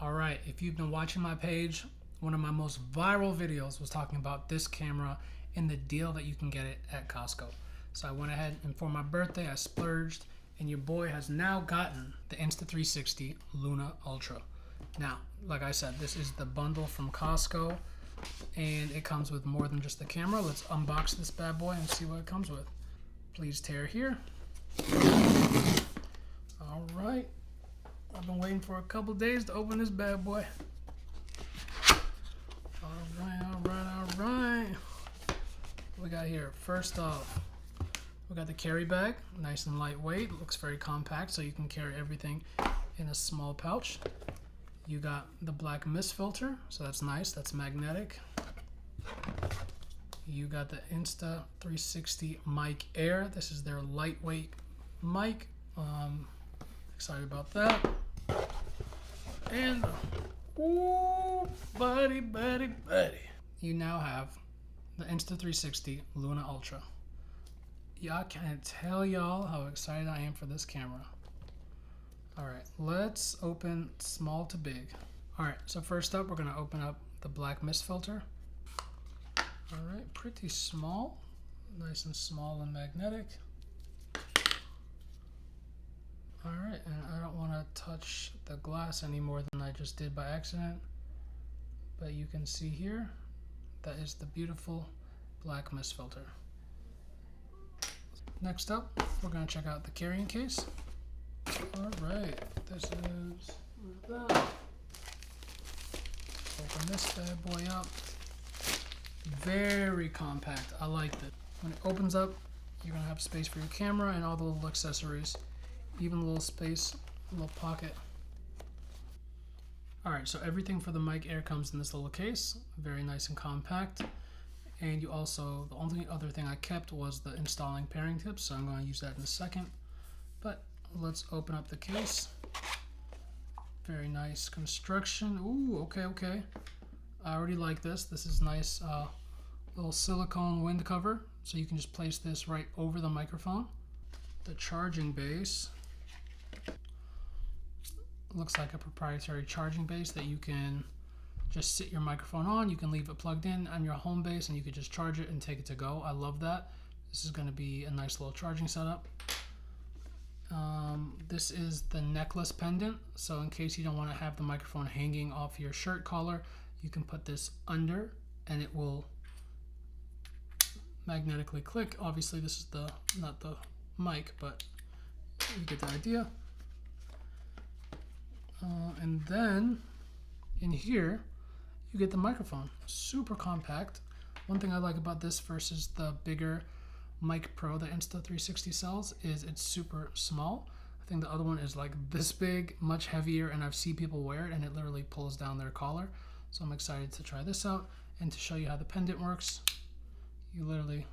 Alright, if you've been watching my page, one of my most viral videos was talking about this camera and the deal that you can get it at Costco. So I went ahead and for my birthday I splurged, and your boy has now gotten the Insta360 Luna Ultra. Now, like I said, this is the bundle from Costco and it comes with more than just the camera. Let's unbox this bad boy and see what it comes with. Please tear here. Alright. I've been waiting for a couple days to open this bad boy. Alright. What we got here? First off, we got the carry bag, nice and lightweight, looks very compact, so you can carry everything in a small pouch. You got the black mist filter, so that's nice, that's magnetic. You got the Insta360 Mic Air. This is their lightweight mic. Excited about that. And, ooh, buddy. You now have the Insta360 Luna Ultra. Yeah, I can't tell y'all how excited I am for this camera. Alright, let's open small to big. Alright, so first up, we're going to open up the black mist filter. Alright, pretty small. Nice and small and magnetic. Alright, and I don't want to touch the glass any more than I just did by accident. But you can see here, that is the beautiful black mist filter. Next up, we're going to check out the carrying case. Alright, this is that. Open this bad boy up. Very compact. I liked it. When it opens up, you're going to have space for your camera and all the little accessories. Even a little space, a little pocket. Alright, so everything for the Mic Air comes in this little case. Very nice and compact. And you also, the only other thing I kept was the installing pairing tips, so I'm going to use that in a second. But let's open up the case. Very nice construction. Ooh, okay. I already like this. This is nice little silicone wind cover, so you can just place this right over the microphone. The charging base looks like a proprietary charging base that you can just sit your microphone on. You can leave it plugged in on your home base and you could just charge it and take it to go. I love that. This is going to be a nice little charging setup. This is the necklace pendant, so in case you don't want to have the microphone hanging off your shirt collar, you can put this under and it will magnetically click. Obviously this is not the mic, but you get the idea. And then in here you get the microphone. Super compact. One thing I like about this versus the bigger Mic Pro that Insta360 sells is it's super small. I think the other one is like this big, much heavier, and I've seen people wear it and it literally pulls down their collar. So I'm excited to try this out and to show you how the pendant works. You literally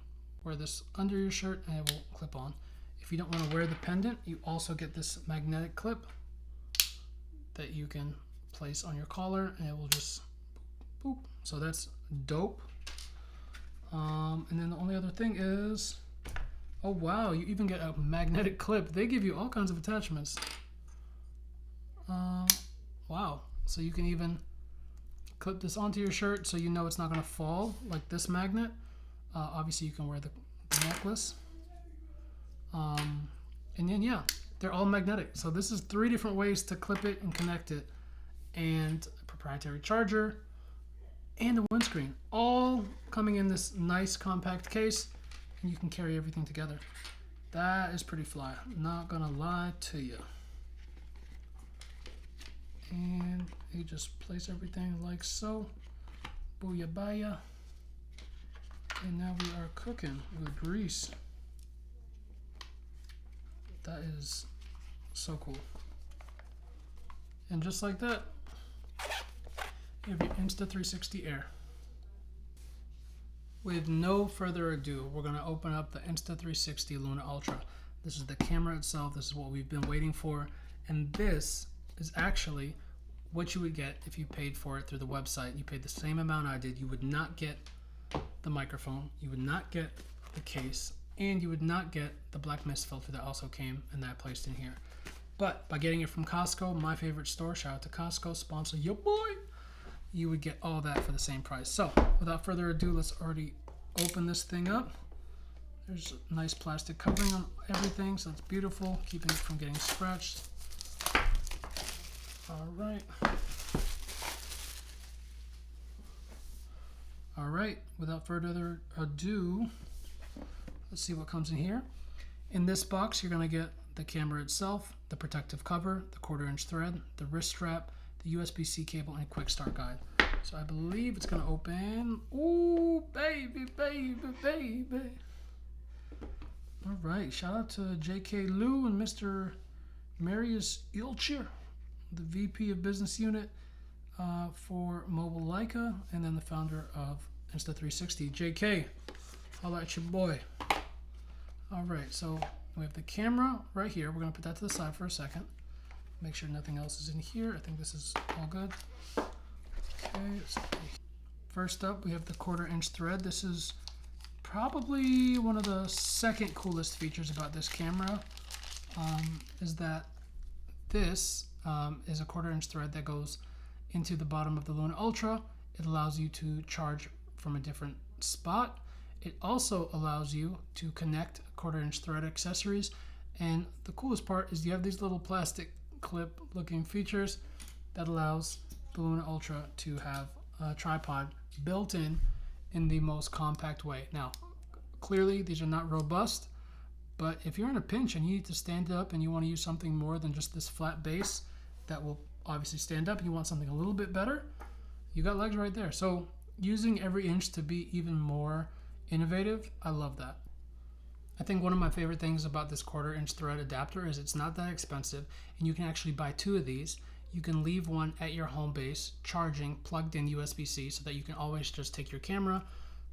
wear this under your shirt and it will clip on. If you don't want to wear the pendant, you also get this magnetic clip that you can place on your collar and it will just boop. So that's dope. And then the only other thing is, oh wow, you even get a magnetic clip. They give you all kinds of attachments. Wow, so you can even clip this onto your shirt so you know it's not going to fall like this magnet. Obviously you can wear the necklace. And then yeah, they're all magnetic. So this is 3 different ways to clip it and connect it. And a proprietary charger and a windscreen, all coming in this nice compact case, and you can carry everything together. That is pretty fly, not gonna lie to you. And you just place everything like so. Booyah. And now we are cooking with grease. That is so cool. And just like that, you have your Insta360 Air. With no further ado, we're going to open up the Insta360 Luna Ultra. This is the camera itself. This is what we've been waiting for. And this is actually what you would get if you paid for it through the website. You paid the same amount I did. You would not get the microphone. You would not get the case. And you would not get the black mist filter that also came and that I placed in here. But by getting it from Costco, my favorite store, shout out to Costco, sponsor your boy, you would get all that for the same price. So without further ado, let's already open this thing up. There's a nice plastic covering on everything, so it's beautiful, keeping it from getting scratched. All right, without further ado, let's see what comes in here. In this box, you're gonna get the camera itself, the protective cover, the 1/4-inch thread, the wrist strap, the USB-C cable, and a quick start guide. So I believe it's gonna open. Ooh, baby, baby, baby. All right, shout out to JK Lou and Mr. Marius Ilcher, the VP of Business Unit for Mobile Leica, and then the founder of Insta360. JK, holla at your boy. All right, so we have the camera right here. We're gonna put that to the side for a second. Make sure nothing else is in here. I think this is all good. Okay, first up, we have the 1/4-inch thread. This is probably one of the second coolest features about this camera, is that this is a 1/4-inch thread that goes into the bottom of the Luna Ultra. It allows you to charge from a different spot. It also allows you to connect 1/4-inch thread accessories. And the coolest part is you have these little plastic clip looking features that allows the Luna Ultra to have a tripod built in the most compact way. Now, clearly these are not robust, but if you're in a pinch and you need to stand up and you want to use something more than just this flat base that will obviously stand up, and you want something a little bit better, you got legs right there. So using every inch to be even more innovative, I love that. I think one of my favorite things about this 1/4-inch thread adapter is it's not that expensive, and you can actually buy 2 of these. You can leave one at your home base charging plugged in USB-C, so that you can always just take your camera,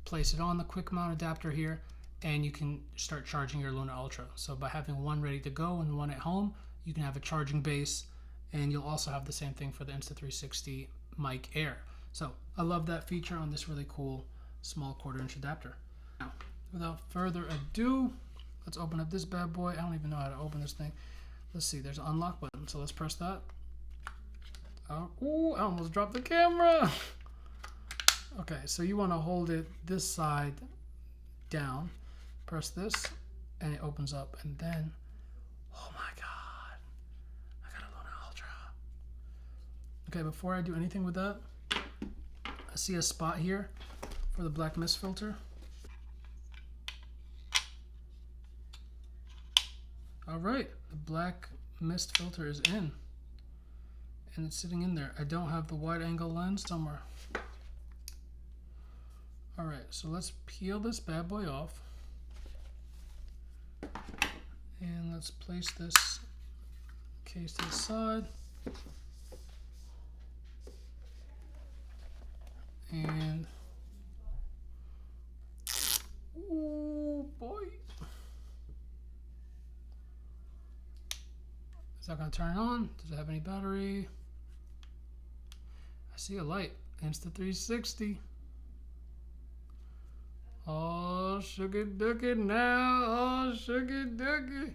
place it on the quick mount adapter here, and you can start charging your Luna Ultra. So by having one ready to go and one at home, you can have a charging base, and you'll also have the same thing for the Insta360 Mic Air. So I love that feature on this really cool small 1/4-inch adapter. Now, without further ado, let's open up this bad boy. I don't even know how to open this thing. Let's see, there's an unlock button, so let's press that. Oh, I almost dropped the camera. Okay, so you want to hold it this side down, press this, and it opens up, and then, oh my god, I got a Luna Ultra. Okay, before I do anything with that, I see a spot here for the black mist filter. All right, the black mist filter is in, and it's sitting in there. I don't have the wide angle lens somewhere. All right, so let's peel this bad boy off, and let's place this case to the side, and oh boy, is that gonna turn on? Does it have any battery? I see a light. Insta360. Oh, sugar ducky now. Oh, sugar ducky.